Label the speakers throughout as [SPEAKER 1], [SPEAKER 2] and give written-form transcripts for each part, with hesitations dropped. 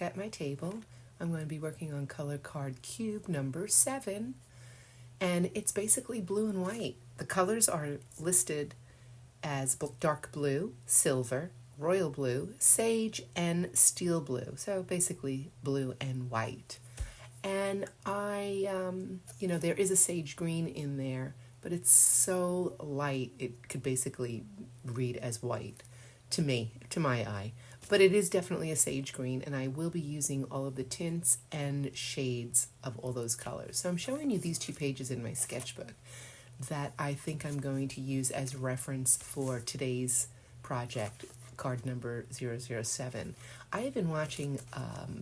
[SPEAKER 1] back at my table. I'm going to be working on color card cube number 7, and it's basically blue and white. The colors are listed as dark blue, silver, royal blue, sage, and steel blue. So basically blue and white. And there is a sage green in there, but it's so light it could basically read as white to me, to my eye. But it is definitely a sage green, and I will be using all of the tints and shades of all those colors. So I'm showing you these 2 pages in my sketchbook that I think I'm going to use as reference for today's project, card number 007. I have been watching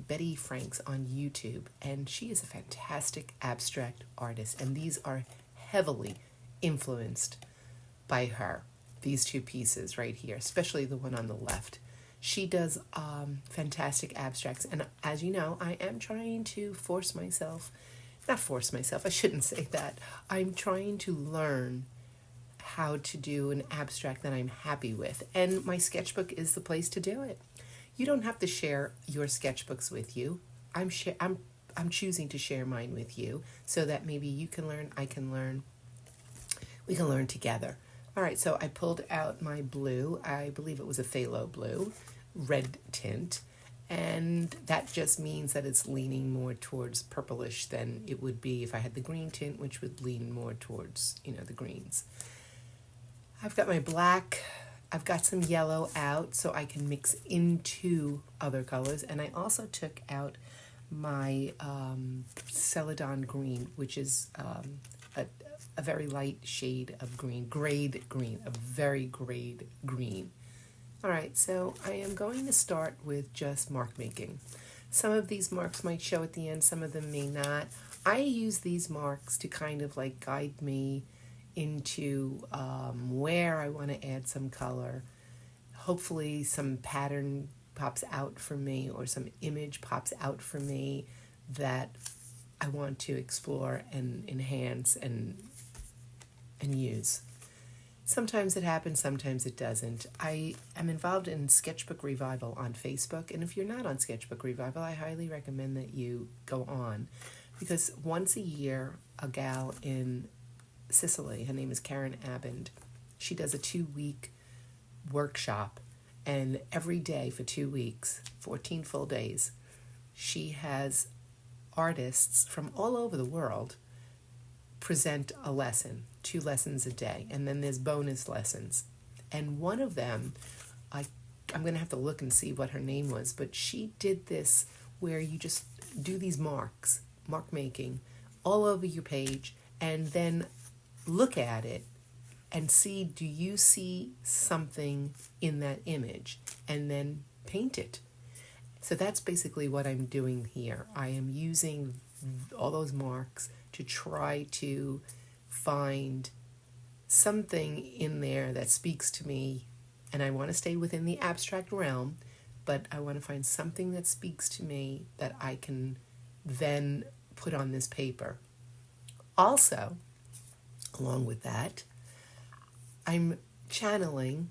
[SPEAKER 1] Betty Franks on YouTube, and she is a fantastic abstract artist, and these are heavily influenced by her, these 2 pieces right here, especially the one on the left. She does fantastic abstracts, and as you know, I am trying to I shouldn't say that. I'm trying to learn how to do an abstract that I'm happy with, and my sketchbook is the place to do it. You don't have to share your sketchbooks with you. I'm choosing to share mine with you so that maybe you can learn, I can learn, we can learn together. All right, so I pulled out my blue. I believe it was a phthalo blue, red tint, and that just means that it's leaning more towards purplish than it would be if I had the green tint, which would lean more towards, the greens. I've got my black. I've got some yellow out so I can mix into other colors, and I also took out my Celadon green, which is a very light shade of green, grade green, a very grade green. All right, so I am going to start with just mark making. Some of these marks might show at the end, some of them may not. I use these marks to kind of like guide me into where I want to add some color. Hopefully some pattern pops out for me, or some image pops out for me that I want to explore and enhance and use. Sometimes it happens, sometimes it doesn't. I am involved in Sketchbook Revival on Facebook, and if you're not on Sketchbook Revival, I highly recommend that you go on, because once a year, a gal in Sicily, her name is Karen Abend, she does a 2-week workshop, and every day for 2 weeks, 14 full days, she has artists from all over the world present a lesson, 2 lessons a day, and then there's bonus lessons. And one of them, I'm going to have to look and see what her name was, but she did this where you just do these mark making all over your page, and then look at it and see, do you see something in that image, and then paint it. So that's basically what I'm doing here. I am using all those marks to try to find something in there that speaks to me, and I want to stay within the abstract realm, but I want to find something that speaks to me that I can then put on this paper. Also, along with that, I'm channeling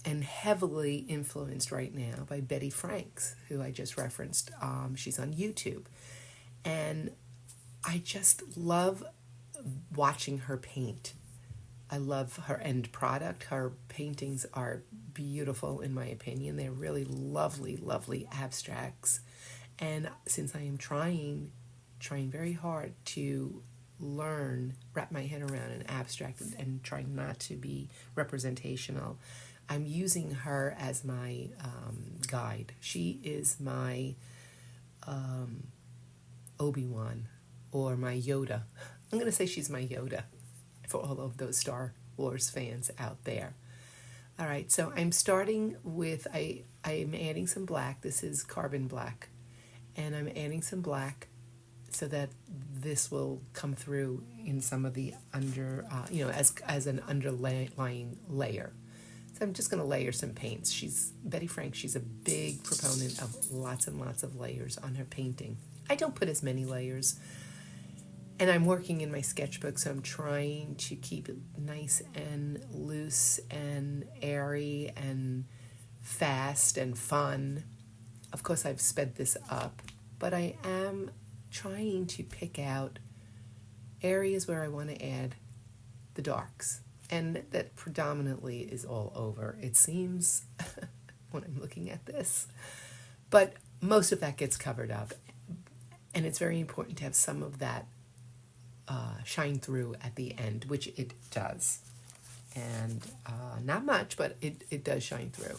[SPEAKER 1] and heavily influenced right now by Betty Franks, who I just referenced. She's on YouTube. And I just love watching her paint. I love her end product. Her paintings are beautiful, in my opinion. They're really lovely, lovely abstracts. And since I am trying very hard to wrap my head around an abstract and try not to be representational, I'm using her as my guide. She is my Obi-Wan, or my Yoda. I'm going to say she's my Yoda for all of those Star Wars fans out there. All right, so I'm starting with, I am adding some black. This is carbon black. And I'm adding some black so that this will come through in some of the as an underlying layer. So I'm just going to layer some paints. Betty Frank, she's a big proponent of lots and lots of layers on her painting. I don't put as many layers. And I'm working in my sketchbook, so I'm trying to keep it nice and loose and airy and fast and fun. Of course, I've sped this up, but I am trying to pick out areas where I want to add the darks. And that predominantly is all over, it seems, when I'm looking at this. But most of that gets covered up. And it's very important to have some of that shine through at the end, which it does. And not much, but it does shine through.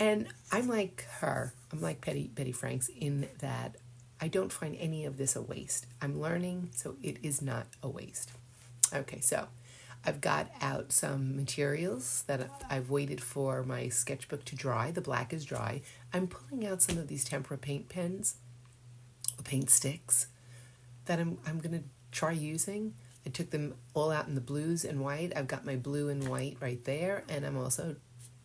[SPEAKER 1] And I'm like her, I'm like Betty Franks in that I don't find any of this a waste. I'm learning, so it is not a waste. Okay, so I've got out some materials that I've waited for my sketchbook to dry. The black is dry. I'm pulling out some of these tempera paint pens, paint sticks, that I'm going to try using. I took them all out in the blues and white. I've got my blue and white right there, and I'm also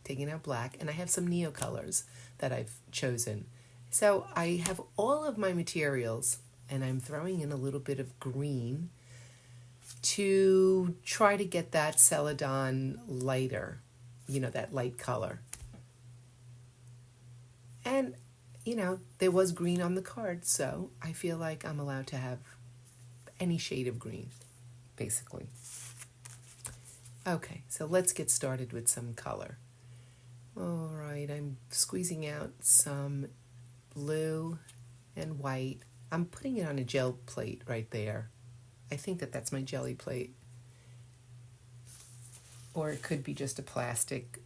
[SPEAKER 1] taking out black, and I have some neo colors that I've chosen. So I have all of my materials, and I'm throwing in a little bit of green to try to get that celadon lighter, that light color. And, there was green on the card, so I feel like I'm allowed to have any shade of green, basically. Okay, so let's get started with some color. All right, I'm squeezing out some blue and white. I'm putting it on a gel plate right there. I think that's my jelly plate. Or it could be just a plastic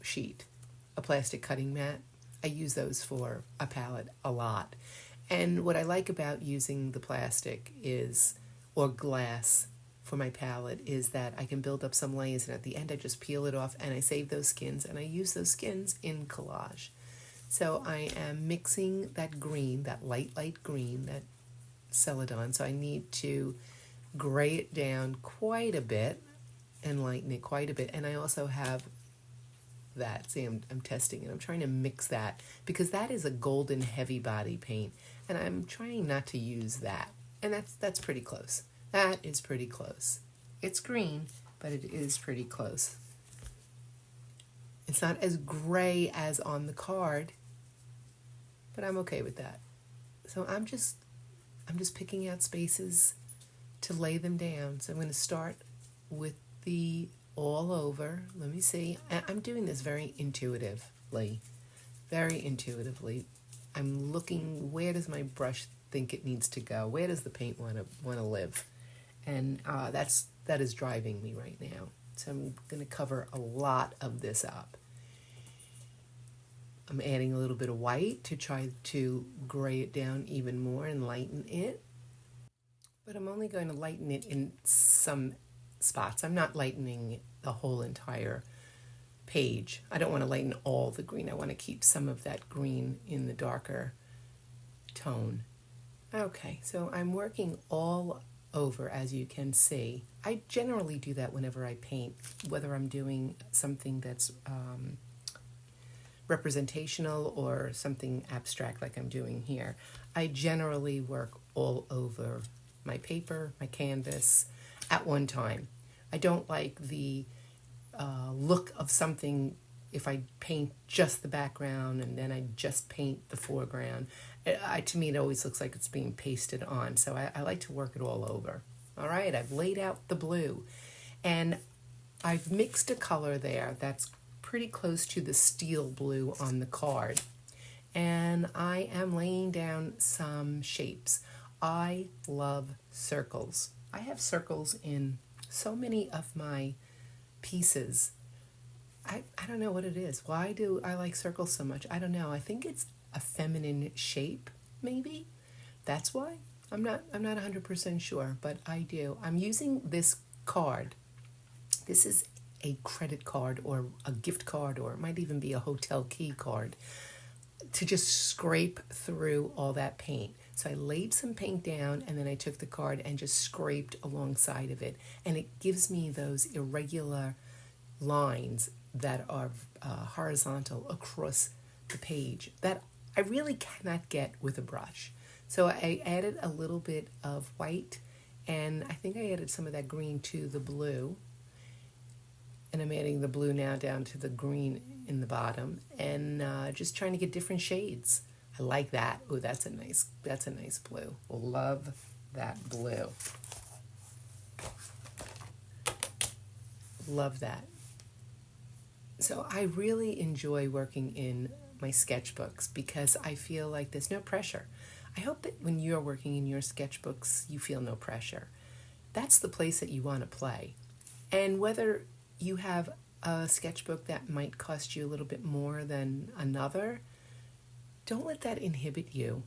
[SPEAKER 1] sheet, a plastic cutting mat. I use those for a palette a lot. And what I like about using the plastic or glass for my palette is that I can build up some layers, and at the end I just peel it off and I save those skins, and I use those skins in collage. So I am mixing that green, that light green, that celadon. So I need to gray it down quite a bit and lighten it quite a bit. And I also have that. See, I'm testing it. I'm trying to mix that because that is a golden heavy body paint, and I'm trying not to use that. And that's pretty close. That is pretty close. It's green, but it is pretty close. It's not as gray as on the card, but I'm okay with that. So I'm just picking out spaces to lay them down. So I'm going to start with the all over. Let me see. I'm doing this very intuitively. Very intuitively. I'm looking, where does my brush think it needs to go? Where does the paint want to live? And that is driving me right now. So I'm going to cover a lot of this up. I'm adding a little bit of white to try to gray it down even more and lighten it. But I'm only going to lighten it in some spots. I'm not lightening the whole entire page. I don't want to lighten all the green. I want to keep some of that green in the darker tone. Okay, so I'm working all over, as you can see. I generally do that whenever I paint, whether I'm doing something that's representational or something abstract like I'm doing here. I generally work all over my paper, my canvas, at one time. I don't like the look of something if I paint just the background and then I just paint the foreground. To me, it always looks like it's being pasted on, so I like to work it all over. All right, I've laid out the blue, and I've mixed a color there that's pretty close to the steel blue on the card, and I am laying down some shapes. I love circles. I have circles in so many of my pieces. I don't know what it is. Why do I like circles so much? I don't know. I think it's a feminine shape, maybe. That's why. I'm not 100% sure, but I do. I'm using this card. This is a credit card or a gift card, or it might even be a hotel key card, to just scrape through all that paint. So I laid some paint down, and then I took the card and just scraped alongside of it. And it gives me those irregular lines that are horizontal across the page that I really cannot get with a brush. So I added a little bit of white, and I think I added some of that green to the blue. And I'm adding the blue now down to the green in the bottom, and just trying to get different shades. I like that. Oh, that's a nice blue. Love that blue. Love that. So I really enjoy working in my sketchbooks because I feel like there's no pressure. I hope that when you're working in your sketchbooks, you feel no pressure. That's the place that you want to play. And whether you have a sketchbook that might cost you a little bit more than another, don't let that inhibit you.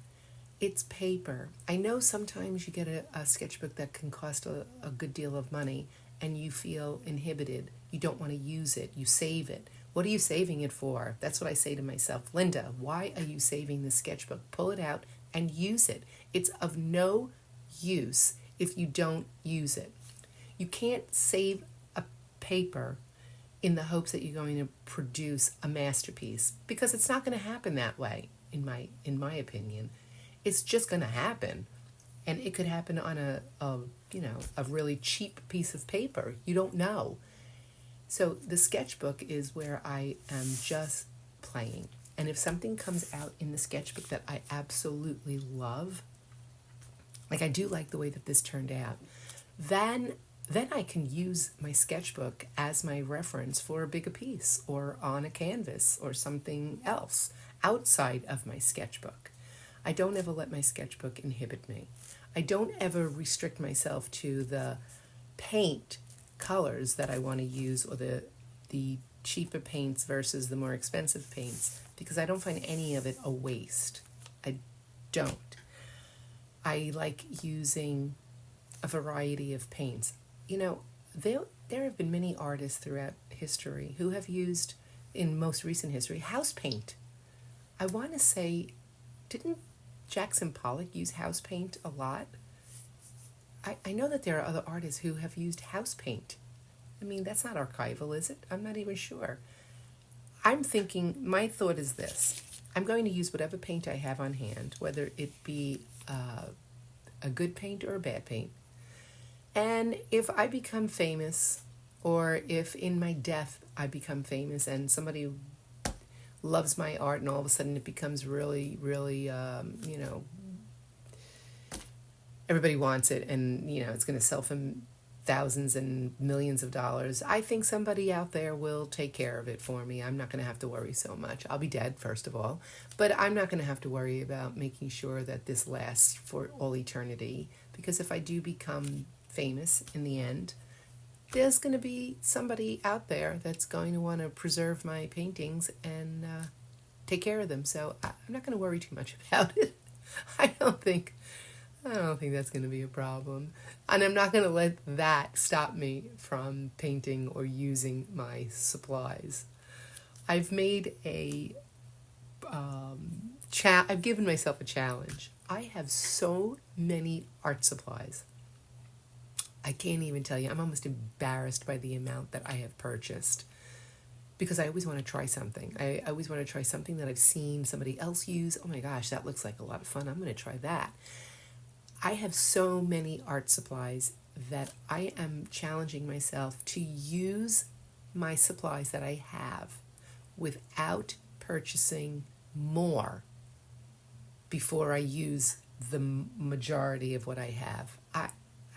[SPEAKER 1] It's paper. I know sometimes you get a sketchbook that can cost a good deal of money and you feel inhibited. You don't want to use it. You save it. What are you saving it for? That's what I say to myself. Linda, why are you saving the sketchbook? Pull it out and use it. It's of no use if you don't use it. You can't save a paper in the hopes that you're going to produce a masterpiece, because it's not going to happen that way, in my opinion. It's just going to happen. And it could happen on a really cheap piece of paper. You don't know. So the sketchbook is where I am just playing. And if something comes out in the sketchbook that I absolutely love, like I do like the way that this turned out, then I can use my sketchbook as my reference for a bigger piece or on a canvas or something else outside of my sketchbook. I don't ever let my sketchbook inhibit me. I don't ever restrict myself to the paint colors that I want to use, or the cheaper paints versus the more expensive paints, because I don't find any of it a waste. I don't. I like using a variety of paints. There have been many artists throughout history who have used, in most recent history, house paint. I want to say, didn't Jackson Pollock use house paint a lot? I know that there are other artists who have used house paint. I mean, that's not archival, is it? I'm not even sure. I'm thinking, my thought is this. I'm going to use whatever paint I have on hand, whether it be a good paint or a bad paint. And if I become famous, or if in my death I become famous and somebody loves my art and all of a sudden it becomes really, really, everybody wants it and, it's going to sell for thousands and millions of dollars, I think somebody out there will take care of it for me. I'm not going to have to worry so much. I'll be dead, first of all, but I'm not going to have to worry about making sure that this lasts for all eternity, because if I do become famous in the end, there's going to be somebody out there that's going to want to preserve my paintings and take care of them. So I'm not going to worry too much about it. I don't think that's going to be a problem. And I'm not going to let that stop me from painting or using my supplies. I've made I've given myself a challenge. I have so many art supplies. I can't even tell you. I'm almost embarrassed by the amount that I have purchased, because I always want to try something. I always want to try something that I've seen somebody else use. Oh my gosh, that looks like a lot of fun. I'm going to try that. I have so many art supplies that I am challenging myself to use my supplies that I have without purchasing more before I use the majority of what I have.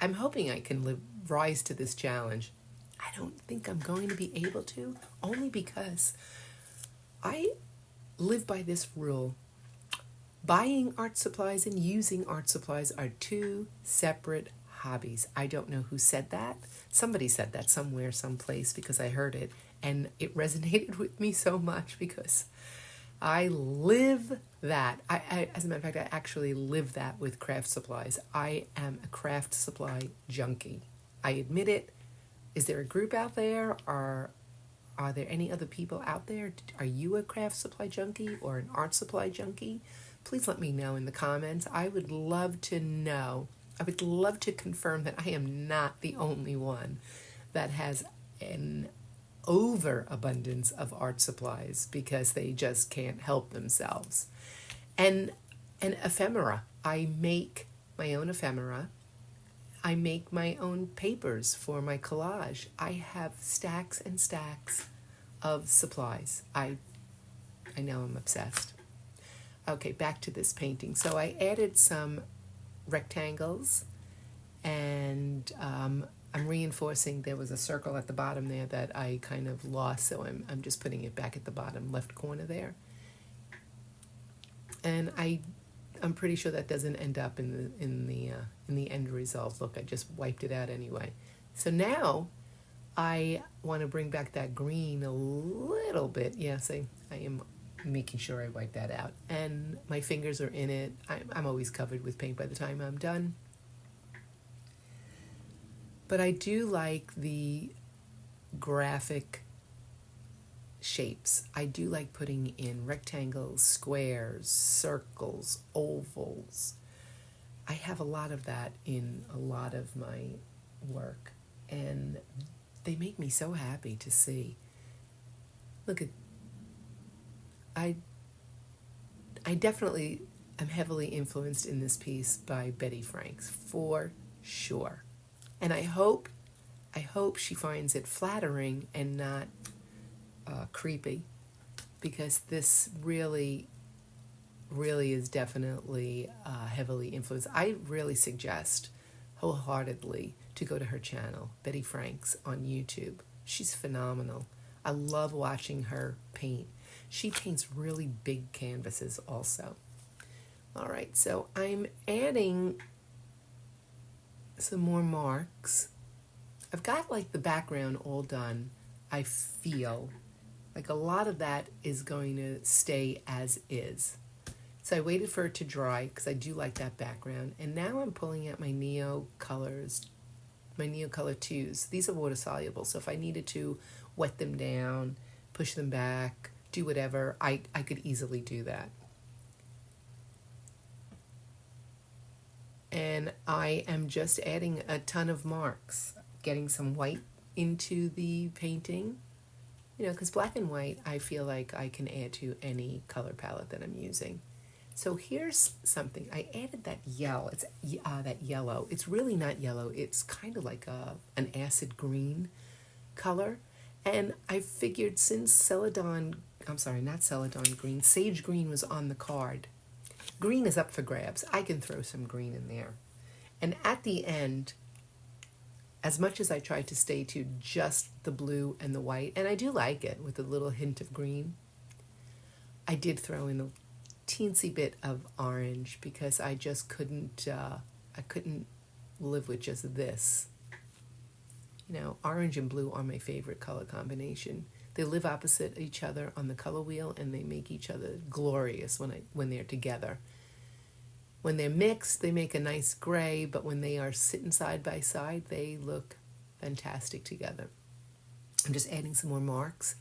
[SPEAKER 1] I'm hoping I can rise to this challenge. I don't think I'm going to be able to, only because I live by this rule. Buying art supplies and using art supplies are two separate hobbies. I don't know who said that. Somebody said that somewhere, someplace, because I heard it, and it resonated with me so much because I live that. I as a matter of fact, I actually live that with craft supplies. I am a craft supply junkie. I admit it. Is there a group out there? Are there any other people out there? Are you a craft supply junkie or an art supply junkie? Please let me know in the comments. I would love to know. I would love to confirm that I am not the only one that has an overabundance of art supplies because they just can't help themselves. And ephemera. I make my own ephemera. I make my own papers for my collage. I have stacks and stacks of supplies. I know I'm obsessed. Okay, back to this painting. So I added some rectangles, and I'm reinforcing. There was a circle at the bottom there that I kind of lost, so I'm just putting it back at the bottom left corner there. And I'm pretty sure that doesn't end up in the end result. Look, I just wiped it out anyway. So now I want to bring back that green a little bit. Yeah, see, I am making sure I wipe that out. And my fingers are in it. I'm always covered with paint by the time I'm done. But I do like the graphic shapes. I do like putting in rectangles, squares, circles, ovals. I have a lot of that in a lot of my work, and they make me so happy to see. Look at, I definitely am heavily influenced in this piece by Betty Franks, for sure. And I hope she finds it flattering and not creepy, because this really is definitely heavily influenced. I really suggest wholeheartedly to go to her channel, Betty Franks, on YouTube. She's phenomenal. I love watching her paint. She paints really big canvases also. All right, so I'm adding some more marks. I've got like the background all done. I feel like a lot of that is going to stay as is. So I waited for it to dry because I do like that background. And now I'm pulling out my Neo colors, my Neo Color 2s. These are water soluble, so if I needed to wet them down, push them back, do whatever, I could easily do that. And I am just adding a ton of marks, getting some white into the painting. You know, because black and white, I feel like I can add to any color palette that I'm using. So here's something. I added that yellow. It's that yellow. It's really not yellow. It's kind of like an acid green color. And I figured since Celadon, I'm sorry, not Celadon green, Sage Green was on the card. Green is up for grabs. I can throw some green in there. And at the end, as much as I tried to stay to just the blue and the white, and I do like it with a little hint of green, I did throw in a teensy bit of orange because I just couldn't, I couldn't live with just this. You know, orange and blue are my favorite color combination. They live opposite each other on the color wheel, and they make each other glorious when they're together. When they're mixed, they make a nice gray, but when they are sitting side by side, they look fantastic together. I'm just adding some more marks.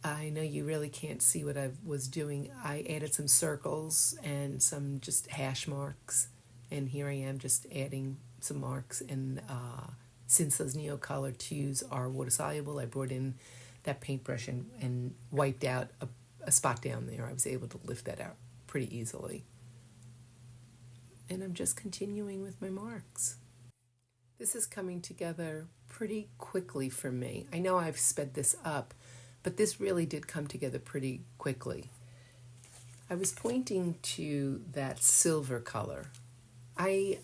[SPEAKER 1] I know you really can't see what I was doing. I added some circles and some just hash marks, and here I am just adding some marks. And since those Neo Color 2s are water soluble, I brought in that paintbrush and wiped out a spot down there. I was able to lift that out pretty easily. And I'm just continuing with my marks. This is coming together pretty quickly for me. I know I've sped this up, but this really did come together pretty quickly. I was pointing to that silver color. I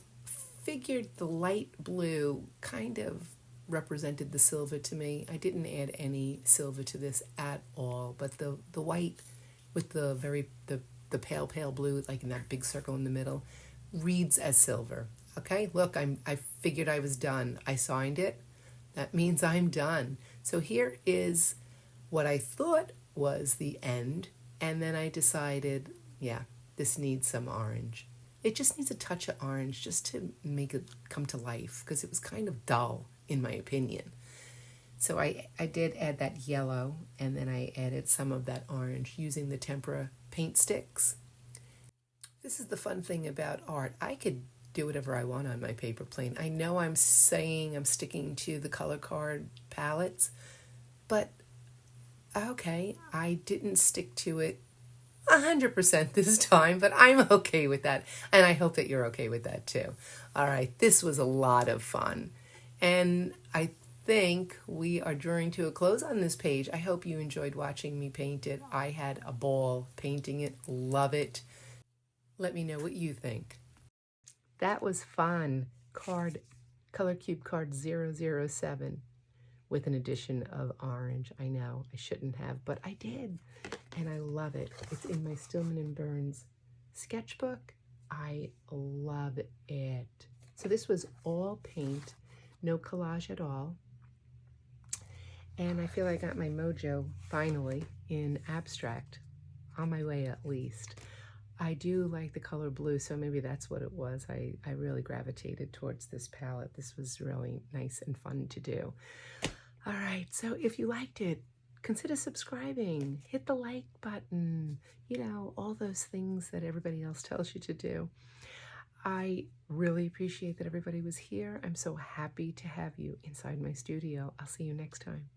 [SPEAKER 1] figured the light blue kind of represented the silver to me. I didn't add any silver to this at all, but the white with the pale blue, like in that big circle in the middle, reads as silver. Okay, look, I figured I was done. I signed it. That means I'm done. So here is what I thought was the end, and then I decided, yeah, this needs some orange. It just needs a touch of orange just to make it come to life, because it was kind of dull, in my opinion. So I did add that yellow, and then I added some of that orange using the tempera paint sticks. This is the fun thing about art. I could do whatever I want on my paper plane. I know I'm saying I'm sticking to the color card palettes, but okay, I didn't stick to it 100% this time, but I'm okay with that. And I hope that you're okay with that too. All right, this was a lot of fun. And I think we are drawing to a close on this page. I hope you enjoyed watching me paint it. I had a ball painting it. Love it. Let me know what you think. That was fun. Color Cube card 007 with an addition of orange. I know I shouldn't have, but I did. And I love it. It's in my Stillman and Burns sketchbook. I love it. So this was all paint, no collage at all. And I feel I got my mojo finally in abstract, on my way at least. I do like the color blue, so maybe that's what it was. I really gravitated towards this palette. This was really nice and fun to do. All right, so if you liked it, consider subscribing, hit the like button, you know, all those things that everybody else tells you to do. I really appreciate that everybody was here. I'm so happy to have you inside my studio. I'll see you next time.